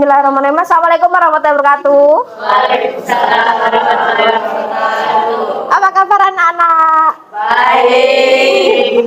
Bismillahirrahmanirrahim. Assalamualaikum warahmatullahi wabarakatuh. Waalaikumsalam warahmatullahi wabarakatuh. Apa kabar anak-anak? Baik.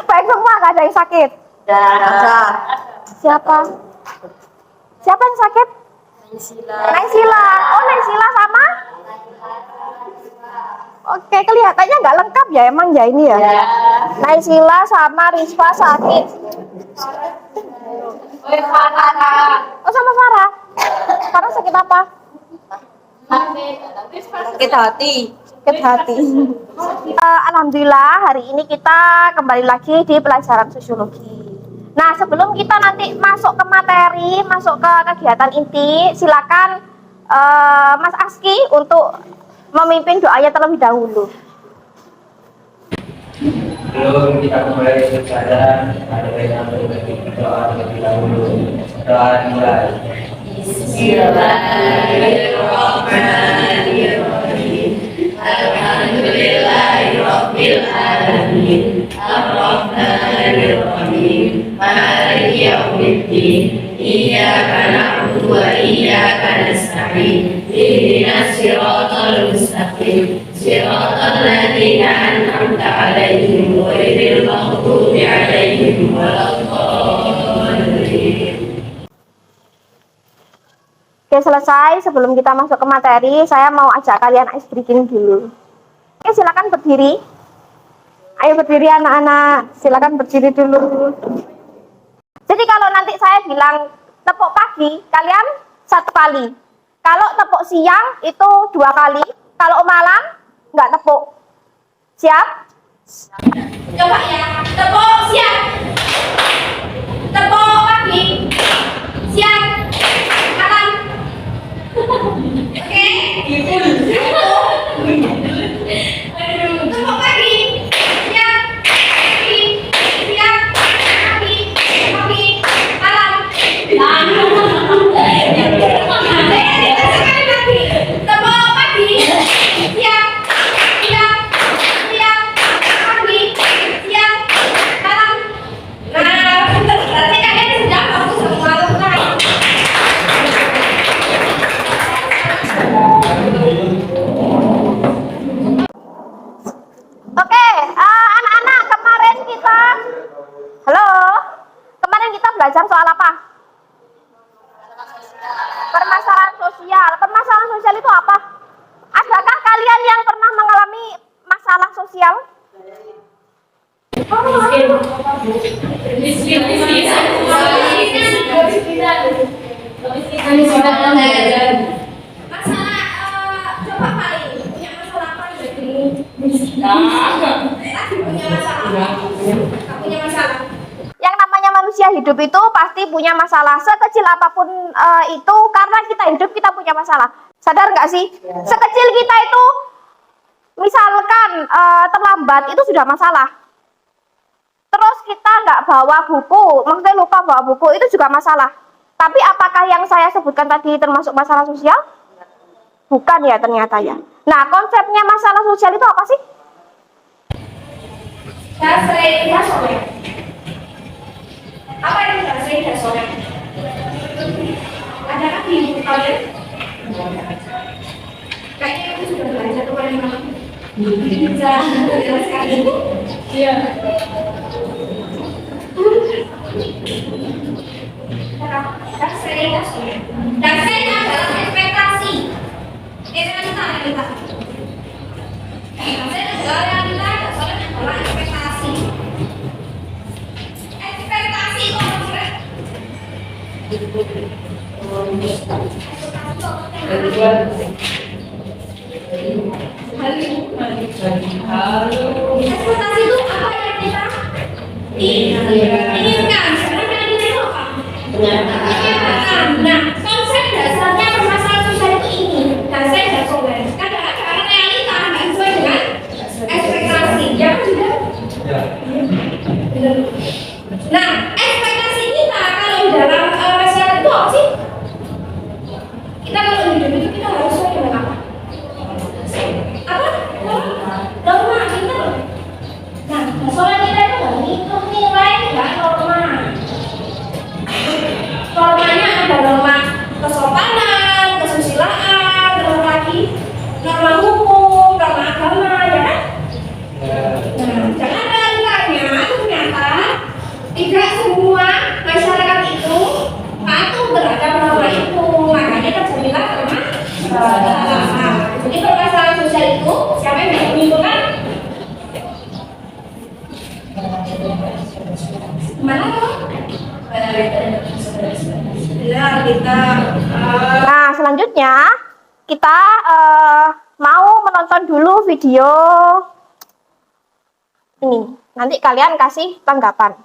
Baik semua, nggak ada yang sakit? Dan Siapa? Siapa yang sakit? Naisila. Oh, Naisila sama? Oke, kelihatannya nggak lengkap ya emang ya ini ya? ya. Naisila sama Rizfa sakit. Oh, sama Farah. Farah sakit apa? Sakit hati. Sakit hati. Alhamdulillah hari ini kita kembali lagi di pelajaran sosiologi. Nah, sebelum kita nanti masuk ke materi, masuk ke kegiatan inti, silakan Mas Aski untuk memimpin doanya terlebih dahulu. Sebelum kita kembali berbicara, ada baiknya berbagi doa terlebih dahulu. Doa dimulai. Bismillahirrahmanirrahim. Alhamdulillahirabbil alamin. Arrahmanirrahim. Maliki yaumiddin. Iyyaka na'budu wa iyyaka nasta'in. Ihdinas siratal mustaqim. Siratal ladzina an'amta 'alaihim ghairil maghdubi 'alaihim waladdallin. Oke, selesai. Sebelum kita masuk ke materi, saya mau ajak kalian ice breaking dulu. Oke, silakan berdiri. Ayo berdiri anak-anak. Silakan berdiri dulu. Jadi kalau nanti saya bilang tepuk pagi, kalian 1 kali. Kalau tepuk siang itu 2 kali. Kalau malam nggak tepuk. Siap? Coba ya, tepuk siang, tepuk pagi, siang, malam. Oke? Tepuk pagi, siang, pagi, siang, pagi, pagi, malam. Sekali lagi, tepuk pagi, siang, siang, siang, pagi, siang, malam. Nah, berarti kalian sudah bagus semua, bukan? Oke, anak-anak kemarin kita, halo, kemarin kita belajar soal apa? Permasalahan sosial. Permasalahan sosial itu apa? Adakah kalian yang pernah mengalami masalah sosial? Masalah, coba kali punya masalah apa jadi? Lagi punya masalah. Nggak punya masalah. Yang namanya manusia hidup itu pasti punya masalah. Sekecil apapun itu, karena kita hidup kita punya masalah. Sadar nggak sih? Sekecil kita itu, misalkan terlambat itu sudah masalah. Terus kita nggak bawa buku, maksudnya lupa bawa buku itu juga masalah. Tapi apakah yang saya sebutkan tadi termasuk masalah sosial? Bukan ya ternyata ya. Nah, konsepnya masalah sosial itu apa sih? Dasar dasar. Apa itu dasar dasar? Adakah di buku kalian? Kayaknya aku sudah belajar kemarin malam. Bisa jelaskan? Iya. Dasar adalah ekspektasi. Realita. Dasar adalah realita, dasar adalah ekspektasi. Ekspektasi itu apa sih? Ekspektasi itu apa yang kita inginkan? Sebenarnya itu apa? Kenyataan. Nah, konsep dasarnya permasalahan sosial itu ini. Dasar dasar. Kadang-kadang realita nggak sesuai dengan ekspektasi. Ya kan juga? Nah, ekspektasi kita kalau di dalam masyarakat itu apa sih? Kita kalau hidup itu kita harus sesuai dengan apa? Apa? Norma kita. Nah, soalnya kita itu nggak ngitung nilai, nggak Nah, jadi permasalahan sosial itu siapa yang bisa menyimpulkan? Mana tuh? Ya, kita Nah, selanjutnya kita mau menonton dulu video ini. Nanti kalian kasih tanggapan.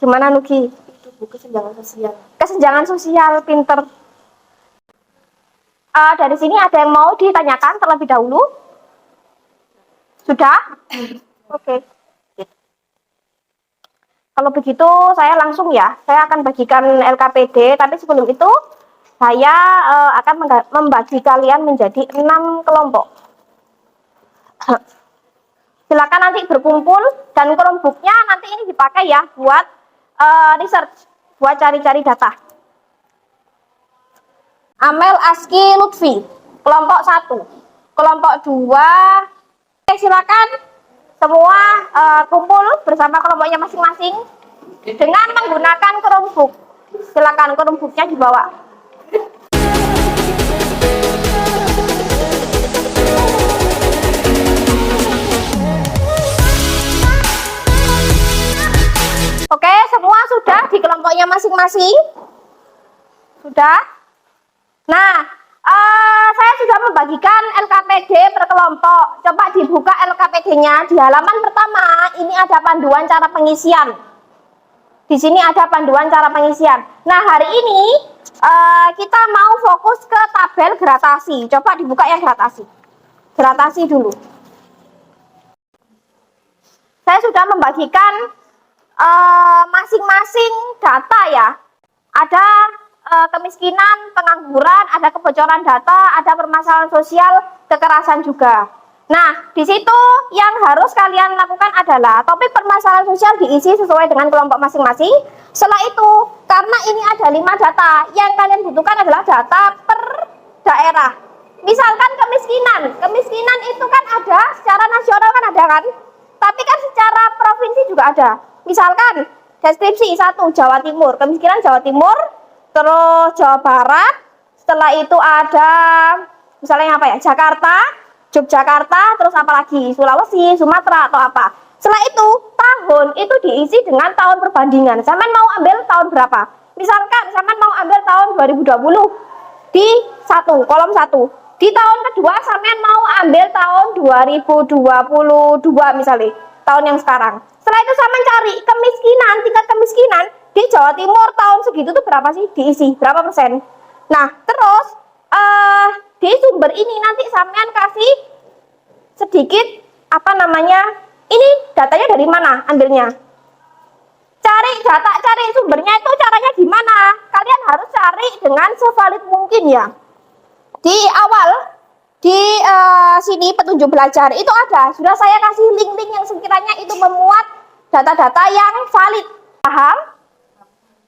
Gimana Nugi? Itu buku kesenjangan sosial. Kesenjangan sosial, pinter. Dari sini ada yang mau ditanyakan terlebih dahulu? Sudah? Oke. Kalau begitu saya langsung ya, saya akan bagikan LKPD, tapi sebelum itu saya akan membagi kalian menjadi 6 kelompok. Silakan nanti berkumpul dan Chromebook-nya nanti ini dipakai ya buat research, buat cari-cari data. Amel Aski Lutfi, kelompok 1, kelompok 2. Oke, silakan semua kumpul bersama kelompoknya masing-masing dengan menggunakan Chromebook. Silakan Chromebook-nya dibawa. Oke, semua sudah di kelompoknya masing-masing? Sudah? Nah, saya sudah membagikan LKPD per kelompok. Coba dibuka LKPD-nya di halaman pertama. Ini ada panduan cara pengisian. Di sini ada panduan cara pengisian. Nah, hari ini kita mau fokus ke tabel gradasi. Coba dibuka ya gradasi. Gradasi dulu. Saya sudah membagikan masing-masing data ya. Ada kemiskinan, pengangguran, ada kebocoran data, ada permasalahan sosial, kekerasan juga. Nah, di situ yang harus kalian lakukan adalah topik permasalahan sosial diisi sesuai dengan kelompok masing-masing. Setelah itu, karena ini ada 5 data, yang kalian butuhkan adalah data per daerah. Misalkan kemiskinan itu kan ada, secara nasional kan ada kan? Tapi kan secara provinsi juga ada. Misalkan, deskripsi 1, Jawa Timur, kemiskinan Jawa Timur, terus Jawa Barat, setelah itu ada misalnya apa ya, Jakarta, Yogyakarta, terus apa lagi, Sulawesi, Sumatera atau apa. Setelah itu tahun itu diisi dengan tahun perbandingan. Sampean mau ambil tahun berapa? Misalkan sampean mau ambil tahun 2020 di kolom 1. Di tahun kedua sampean mau ambil tahun 2022 misalnya, tahun yang sekarang. Setelah itu sampean cari kemiskinan, tingkat kemiskinan di Jawa Timur tahun segitu tuh berapa sih diisi, berapa persen. Nah, terus di sumber ini nanti sampean kasih sedikit apa namanya, ini datanya dari mana ambilnya. Cari data, cari sumbernya itu caranya gimana? Kalian harus cari dengan sevalid mungkin ya. Di awal, di sini petunjuk belajar itu ada, sudah saya kasih link-link yang sekiranya itu memuat data-data yang valid. Paham?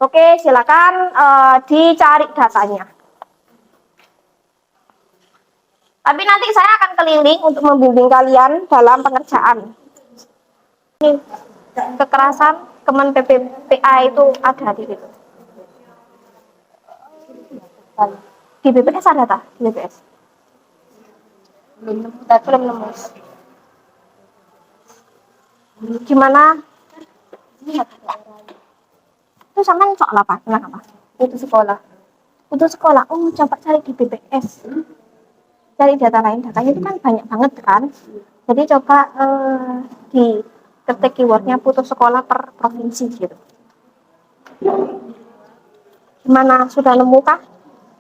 Oke, silakan dicari datanya. Tapi nanti saya akan keliling untuk membimbing kalian dalam pengerjaan. Ini kekerasan Kemen PPPA itu ada di situ. Di BPS ada tak? Di BPS? Belum nemu. Gimana? Itu sama soal apa? Kenapa? Putus sekolah. Putus sekolah. Oh, coba cari di BPS. Cari data lain. Datanya itu kan banyak banget kan. Jadi coba di ketik keywordnya putus sekolah per provinsi gitu. Gimana? Sudah nemu kah?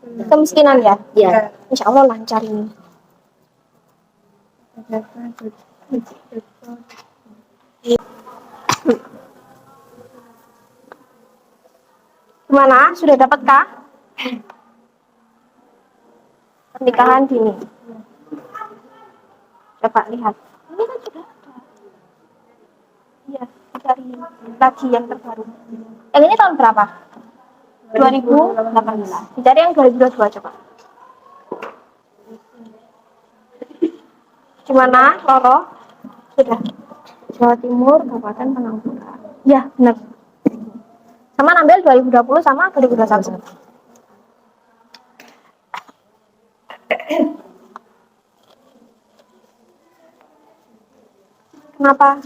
Kemiskinan ya? Ya. Insya Allah lancar ini. Gimana? Sudah dapatkah? Pernikahan dini. Coba lihat. Ini kan sudah ada. Iya, cari lagi yang terbaru. Yang ini tahun berapa? 2018. Dicari yang 2022 coba. Gimana, Loro? Sudah. Jawa Timur, Kabupaten Penangguran. Ya, benar. Sama ambil 2020 sama 2021. Kenapa?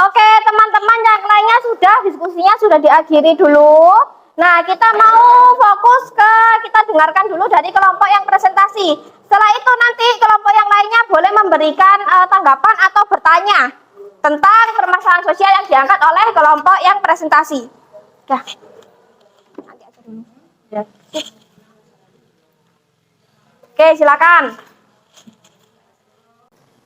Oke, teman-teman, yang lainnya sudah, diskusinya sudah diakhiri dulu. Nah, kita mau fokus kita dengarkan dulu dari kelompok yang presentasi. Setelah itu nanti kelompok yang lainnya boleh memberikan tanggapan atau bertanya tentang permasalahan sosial yang diangkat oleh kelompok yang presentasi. Dah. Nanti aja dulu. Ya. Oke, silakan.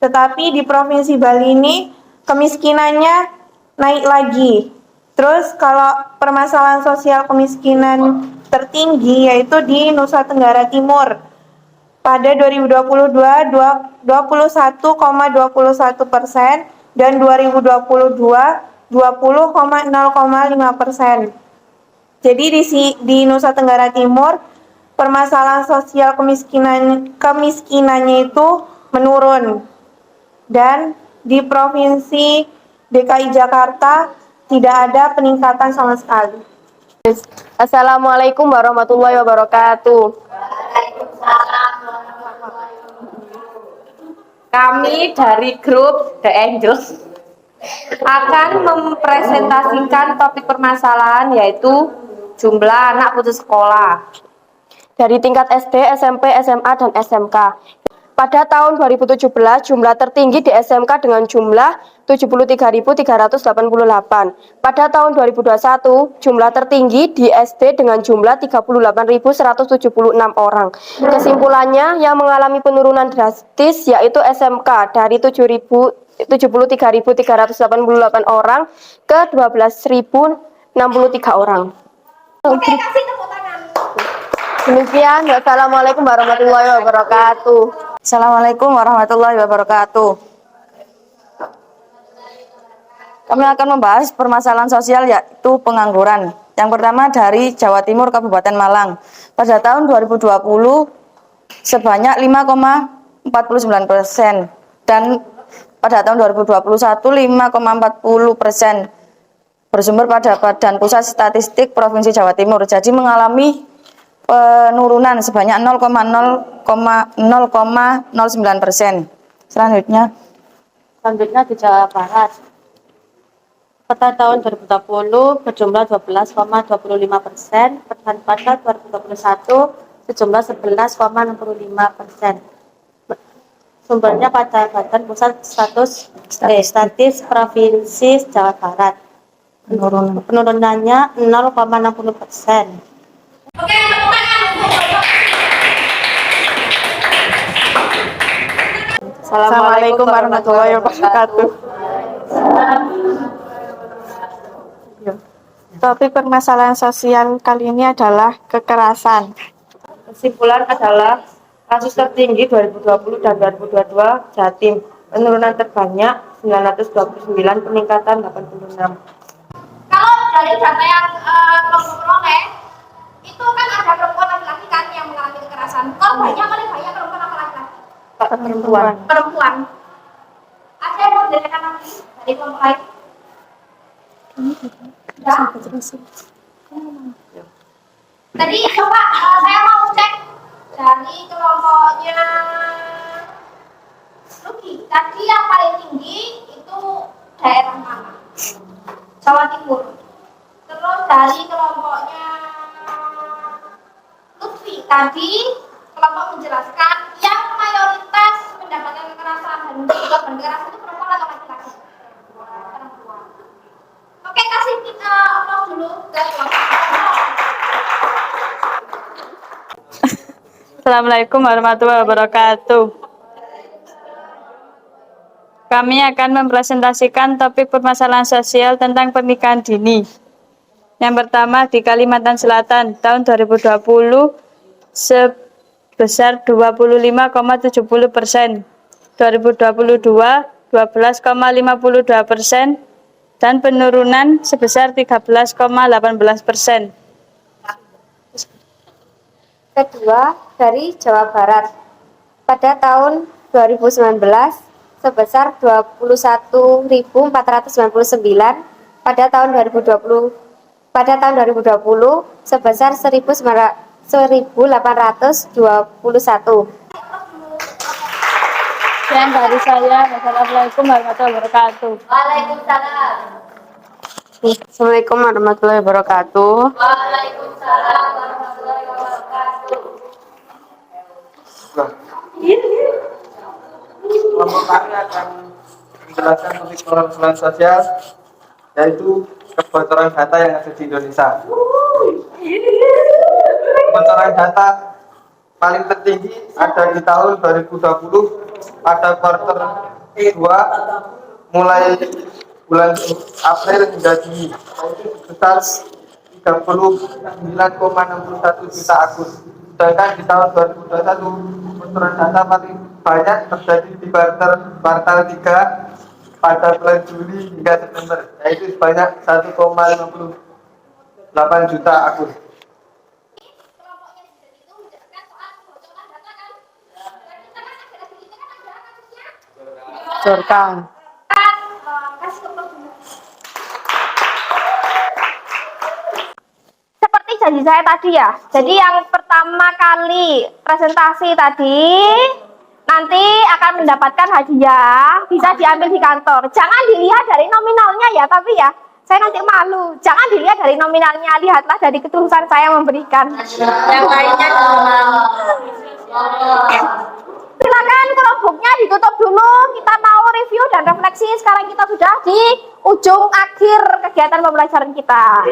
Tetapi di Provinsi Bali ini kemiskinannya naik lagi. Terus kalau permasalahan sosial kemiskinan tertinggi yaitu di Nusa Tenggara Timur. Pada 2022 21,21% dan 2022 20,05%. Jadi di Nusa Tenggara Timur permasalahan sosial kemiskinannya itu menurun. Dan di Provinsi DKI Jakarta tidak ada peningkatan sama sekali. Assalamualaikum warahmatullahi wabarakatuh. Kami dari grup The Angels akan mempresentasikan topik permasalahan yaitu jumlah anak putus sekolah dari tingkat SD, SMP, SMA, dan SMK. Pada tahun 2017, jumlah tertinggi di SMK dengan jumlah 73.388. Pada tahun 2021, jumlah tertinggi di SD dengan jumlah 38.176 orang. Kesimpulannya, yang mengalami penurunan drastis yaitu SMK dari 73.388 orang ke 12.063 orang. Oke, kasih tepuk tangan. Demikian, wassalamualaikum warahmatullahi wabarakatuh. Assalamualaikum warahmatullahi wabarakatuh. Kami akan membahas permasalahan sosial yaitu pengangguran. Yang pertama dari Jawa Timur, Kabupaten Malang. Pada tahun 2020 sebanyak 5,49% dan pada tahun 2021 5,40%. Bersumber pada Badan Pusat Statistik Provinsi Jawa Timur. Jadi mengalami penurunan sebanyak 0,09%. Selanjutnya di Jawa Barat. Pada tahun 2020 berjumlah 12,25%, dan pada 2021 sejumlah 11,65%. Sumbernya pada Badan Pusat Statistik Provinsi Jawa Barat. Penurunannya 0,60%. Oke, tepuk tangan. Assalamualaikum warahmatullahi wabarakatuh. Topik permasalahan sosial kali ini adalah kekerasan. Kesimpulan adalah kasus tertinggi 2020 dan 2022 Jatim, penurunan terbanyak 929, peningkatan 86. Kalau dari data yang kelompok peroleh, itu kan ada perempuan laki-laki kan yang mengalami kekerasan. Korbannya paling banyak perempuan apa laki-laki? Perempuan. Ada yang mau dikatakan lagi dari kelompok lain? Ya. Tadi coba saya mau cek dari kelompoknya Luki. Tadi yang paling tinggi itu daerah mana? Jawa Timur. Terus dari kelompoknya Lutfi tadi kelompok menjelaskan yang mayoritas mendapatkan kekerasan dan korban kekerasan itu perempuan atau laki-laki? Perempuan. Oke, kasih kita aplaus dulu ke kelompok. Assalamualaikum warahmatullahi wabarakatuh. Kami akan mempresentasikan topik permasalahan sosial tentang pernikahan dini. Yang pertama, di Kalimantan Selatan tahun 2020 sebesar 25,70%, 2022 12,52%, dan penurunan sebesar 13,18%. Kedua, dari Jawa Barat pada tahun 2019 sebesar 21.499, pada tahun 2020 sebesar 1.821. Sekian dari saya. Wassalamualaikum warahmatullahi wabarakatuh. Waalaikumsalam. Assalamualaikum warahmatullahi wabarakatuh. Waalaikumsalam warahmatullahi wabarakatuh. Kelompok kami akan menjelaskan topik permasalahan sosial, yaitu kebocoran data yang ada di Indonesia. Kebocoran data paling tertinggi ada di tahun 2020 pada kuartal 2 mulai bulan April hingga Juni, yaitu sebesar 39,61 juta akun. Sedangkan di tahun 2021 kebocoran data paling banyak terjadi di kuartal 3 pada bulan Juli hingga September, yaitu sebanyak 1,58 juta akun. Jorkang. Seperti janji saya tadi ya. Jadi yang pertama kali presentasi tadi nanti akan mendapatkan hadiah, bisa diambil di kantor. Jangan dilihat dari nominalnya ya, tapi ya saya nanti malu. Jangan dilihat dari nominalnya, lihatlah dari ketulusan saya memberikan. Yang lainnya Silakan kelompoknya ditutup dulu. Kita mau review dan refleksi. Sekarang kita sudah di ujung akhir kegiatan pembelajaran kita.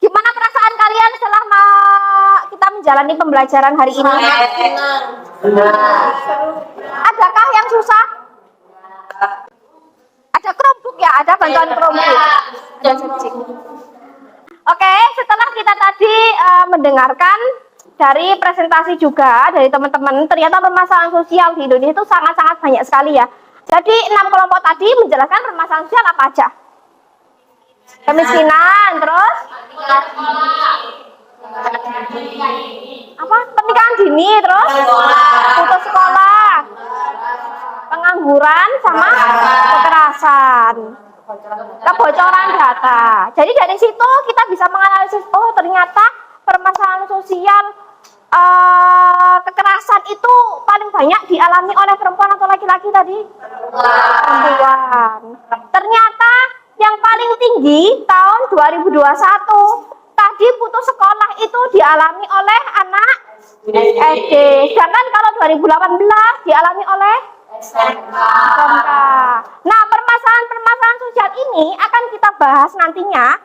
Gimana perasaan kalian selama kita menjalani pembelajaran hari ini? Adakah yang susah? Ada Chromebook ya? Ada bantuan Chromebook? Ada searching. Oke, setelah kita tadi mendengarkan dari presentasi juga dari teman-teman, ternyata permasalahan sosial di Indonesia itu sangat-sangat banyak sekali ya. Jadi 6 kelompok tadi menjelaskan permasalahan sosial apa aja? Kemiskinan, terus apa? Pernikahan dini, terus putus sekolah, pengangguran, sama kekerasan, kebocoran data. Jadi dari situ kita bisa menganalisis, oh ternyata permasalahan sosial kekerasan itu paling banyak dialami oleh perempuan atau laki-laki tadi? Perempuan. Ternyata yang paling tinggi tahun 2021 tadi putus sekolah itu dialami oleh anak SD. Sedangkan kalau 2018 dialami oleh SMK. Nah, permasalahan-permasalahan sosial ini akan kita bahas nantinya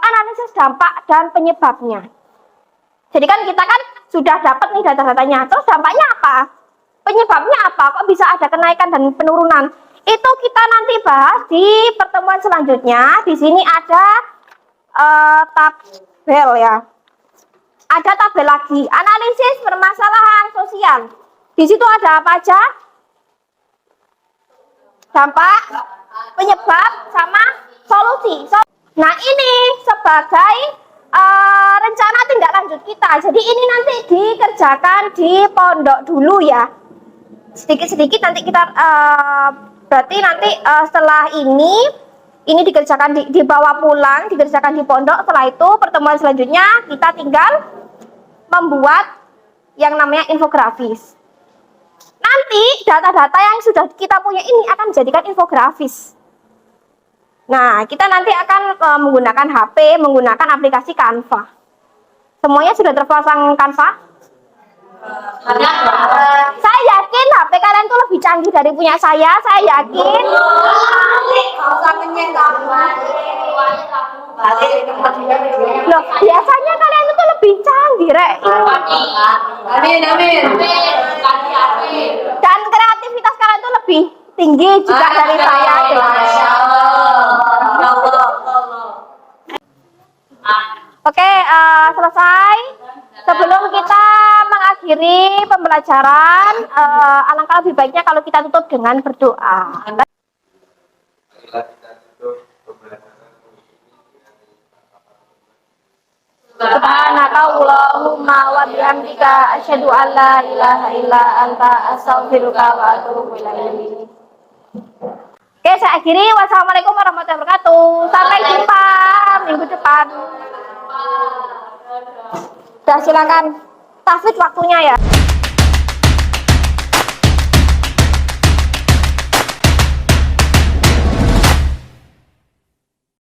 analisis dampak dan penyebabnya. Jadi kan kita kan sudah dapat nih data-datanya. Terus dampaknya apa? Penyebabnya apa? Kok bisa ada kenaikan dan penurunan? Itu kita nanti bahas di pertemuan selanjutnya. Di sini ada tabel ya. Ada tabel lagi, analisis permasalahan sosial. Di situ ada apa aja? Dampak, penyebab, sama solusi. Nah, ini sebagai rencana tindak lanjut kita. Jadi ini nanti dikerjakan di pondok dulu ya. Sedikit-sedikit nanti kita berarti nanti setelah ini dikerjakan di bawah pulang, dikerjakan di pondok. Setelah itu pertemuan selanjutnya kita tinggal membuat yang namanya infografis. Nanti data-data yang sudah kita punya ini akan dijadikan infografis. Nah, kita nanti akan menggunakan HP, menggunakan aplikasi Canva. Semuanya sudah terpasang Canva? Saya yakin HP kalian tuh lebih canggih dari punya saya yakin. Loh, biasanya kalian itu lebih canggih, Rek. Amin. Dan kreativitas kalian tuh lebih tinggi juga dari saya. Oke, selesai. Sebelum kita mengakhiri pembelajaran, alangkah lebih baiknya kalau kita tutup dengan berdoa. Subhanakallahumma wa bihamdika asyhadu an la ilaha illa anta astaghfiruka wa atubu ilaik. Oke, saya akhiri. Wassalamualaikum warahmatullahi wabarakatuh. Sampai jumpa minggu depan. Silakan. Tafid waktunya ya.